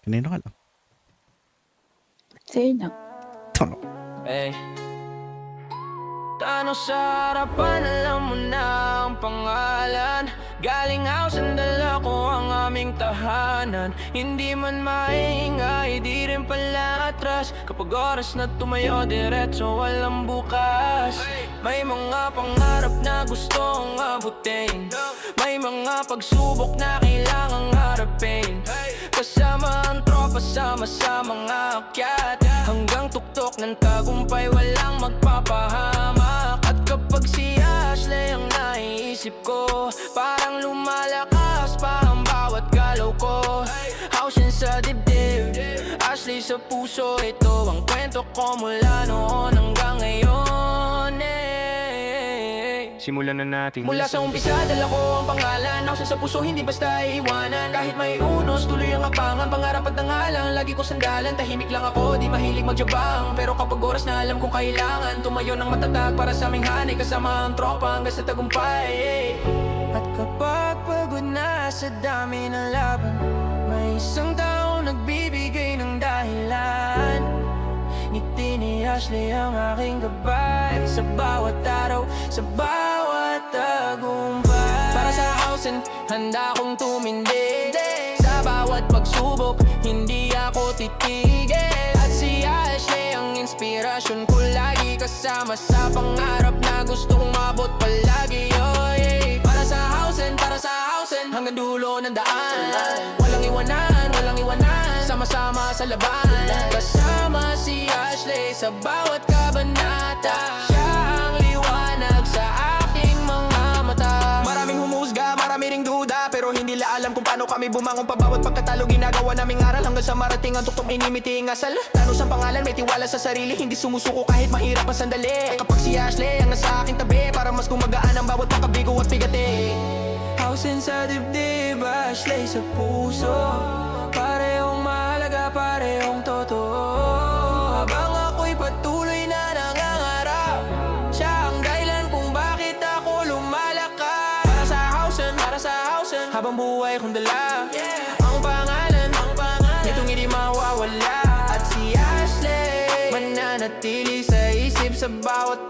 Kanino ka lang? Sa'yo na. Tono. Hey. Tano sa harapan, alam mo na ang pangalan. Galing house, sandala ko ang aming tahanan. Hindi man maingay, di rin pala atras. Kapag oras na tumayo, diretso walang bukas. May mga pangarap na gustong abutin. May mga pagsubok na kailangang harapin. Kasama ang tropa, sama-sama mga akyat. Hanggang tuktok ng tagumpay, walang magpapahamak. At kapag si Ashley ang naiisip ko, parang lumalakas pa ang bawat galaw ko. House yan sa dibdib, Ashley sa puso. Ito ang kwento ko mula noon hanggang ngayon. Simulan na natin. Mula sa umpisa, dala ko ang pangalan. House sa puso, hindi basta iiwanan. Kahit may unos, tuloy ang kapangan. Pangarap at nangalan, lagi ko sandalan. Tahimik lang ako, di mahilig magjabang. Pero kapag oras na alam kong kailangan, tumayo ng matatag para sa aming hanay. Kasama ang tropa hanggang sa tagumpay. At kapag pagod na sa dami ng laban, may isang taong nagbibigay ng dahilan. Ngiti ni Ashley ang aking gabay. Sa bawat araw, sa bawat tagumpay. Para sa house and handa kong tumindig. Sa bawat pagsubok, hindi ako titigil. At si Ashley ang inspirasyon ko lagi. Kasama sa pangarap na gustong mabot palagi. Oh, yeah. Para sa house and hanggang dulo ng daan. Walang iwanan, walang iwanan. Sama-sama sa laban. Kasama si Ashley sa bawat kabanata. Siya ang liwanag sa aking mga mata. Maraming humusga, marami ring duda, pero hindi la alam kung paano kami bumangon pa. Bawat pagkatalo ginagawa naming aral hanggang sa marating ang tuktok inimiti ang asal. Tanos ang pangalan, may tiwala sa sarili, hindi sumusuko kahit mahirap ang sandali. At kapag si Ashley ang nasa aking tabi, para mas gumagaan ang bawat pagkabigo at bigati. Housein sa dibdib, Ashley sa puso. Parehong mahalaga, parehong totoo. Habang ako'y patuloy na nangangarap, siya ang dahilan kung bakit ako lumalakas. Para sa housein, habang buhay kong dala ang pangalan, nitong hindi mawawala. At si Ashley mananatili sa isip sa bawat